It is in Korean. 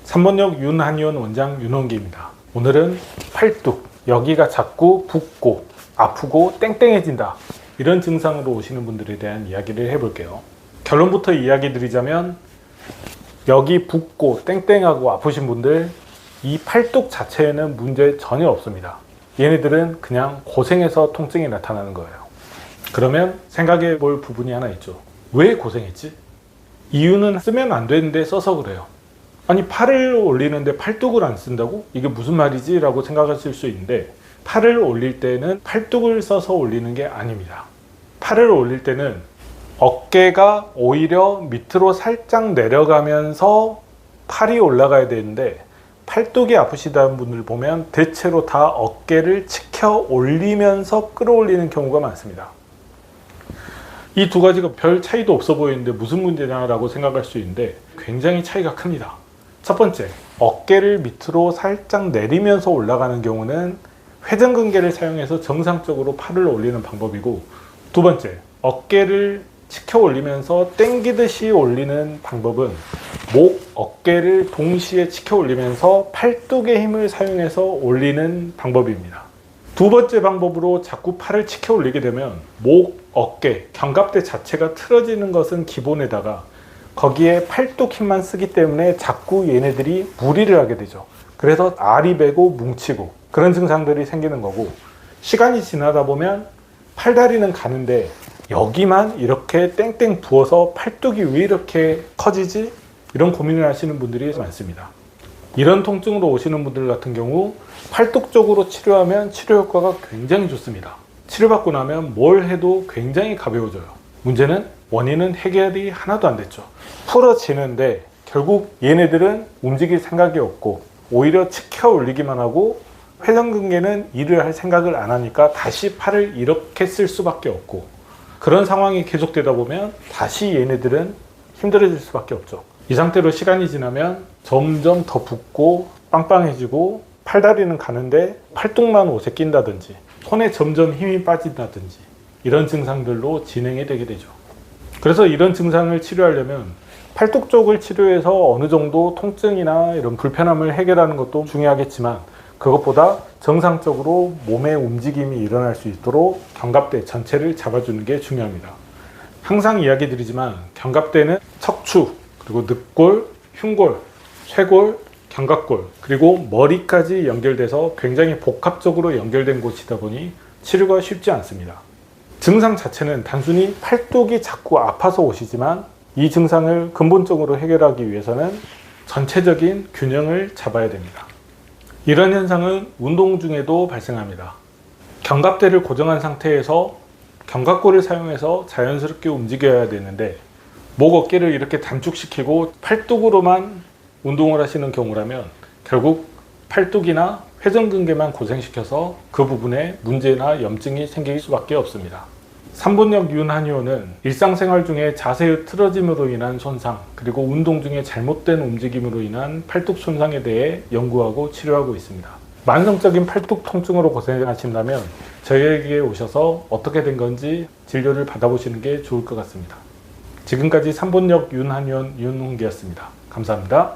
3번역 윤한의원 원장 윤원기입니다. 오늘은 팔뚝, 여기가 자꾸 붓고 아프고 땡땡해진다, 이런 증상으로 오시는 분들에 대한 이야기를 해볼게요. 결론부터 이야기 드리자면, 여기 붓고 땡땡하고 아프신 분들, 이 팔뚝 자체에는 문제 전혀 없습니다. 얘네들은 그냥 고생해서 통증이 나타나는 거예요. 그러면 생각해 볼 부분이 하나 있죠. 왜 고생했지? 이유는 쓰면 안 되는데 써서 그래요. 아니, 팔을 올리는데 팔뚝을 안 쓴다고? 이게 무슨 말이지? 라고 생각하실 수 있는데, 팔을 올릴 때는 팔뚝을 써서 올리는 게 아닙니다. 팔을 올릴 때는 어깨가 오히려 밑으로 살짝 내려가면서 팔이 올라가야 되는데, 팔뚝이 아프시다는 분들 보면 대체로 다 어깨를 치켜 올리면서 끌어올리는 경우가 많습니다. 이 두 가지가 별 차이도 없어 보이는데 무슨 문제냐라고 생각할 수 있는데, 굉장히 차이가 큽니다. 첫 번째, 어깨를 밑으로 살짝 내리면서 올라가는 경우는 회전근개를 사용해서 정상적으로 팔을 올리는 방법이고, 두 번째, 어깨를 치켜 올리면서 당기듯이 올리는 방법은 목, 어깨를 동시에 치켜 올리면서 팔뚝의 힘을 사용해서 올리는 방법입니다. 두 번째 방법으로 자꾸 팔을 치켜 올리게 되면 목, 어깨, 견갑대 자체가 틀어지는 것은 기본에다가 거기에 팔뚝 힘만 쓰기 때문에 자꾸 얘네들이 무리를 하게 되죠. 그래서 알이 배고 뭉치고 그런 증상들이 생기는 거고, 시간이 지나다 보면 팔다리는 가는데 여기만 이렇게 땡땡 부어서 팔뚝이 왜 이렇게 커지지? 이런 고민을 하시는 분들이 많습니다. 이런 통증으로 오시는 분들 같은 경우 팔뚝 쪽으로 치료하면 치료 효과가 굉장히 좋습니다. 치료받고 나면 뭘 해도 굉장히 가벼워져요. 문제는 원인은 해결이 하나도 안 됐죠. 풀어지는데 결국 얘네들은 움직일 생각이 없고 오히려 치켜 올리기만 하고, 회전근개는 일을 할 생각을 안 하니까 다시 팔을 이렇게 쓸 수밖에 없고, 그런 상황이 계속되다 보면 다시 얘네들은 힘들어질 수밖에 없죠. 이 상태로 시간이 지나면 점점 더 붓고 빵빵해지고, 팔다리는 가는데 팔뚝만 옷에 낀다든지 손에 점점 힘이 빠진다든지, 이런 증상들로 진행이 되게 되죠. 그래서 이런 증상을 치료하려면 팔뚝 쪽을 치료해서 어느 정도 통증이나 이런 불편함을 해결하는 것도 중요하겠지만, 그것보다 정상적으로 몸의 움직임이 일어날 수 있도록 견갑대 전체를 잡아주는 게 중요합니다. 항상 이야기 드리지만 견갑대는 척추, 그리고 늑골, 흉골, 쇄골, 견갑골, 그리고 머리까지 연결돼서 굉장히 복합적으로 연결된 곳이다 보니 치료가 쉽지 않습니다. 증상 자체는 단순히 팔뚝이 자꾸 아파서 오시지만, 이 증상을 근본적으로 해결하기 위해서는 전체적인 균형을 잡아야 됩니다. 이런 현상은 운동 중에도 발생합니다. 견갑대를 고정한 상태에서 견갑골을 사용해서 자연스럽게 움직여야 되는데, 목, 어깨를 이렇게 단축시키고 팔뚝으로만 운동을 하시는 경우라면 결국 팔뚝이나 회전근개만 고생시켜서 그 부분에 문제나 염증이 생길 수밖에 없습니다. 3번역 윤한의원은 일상생활 중에 자세의 틀어짐으로 인한 손상, 그리고 운동 중에 잘못된 움직임으로 인한 팔뚝 손상에 대해 연구하고 치료하고 있습니다. 만성적인 팔뚝 통증으로 고생하신다면 저희에게 오셔서 어떻게 된 건지 진료를 받아보시는 게 좋을 것 같습니다. 지금까지 3번역 윤한의원 윤홍기였습니다. 감사합니다.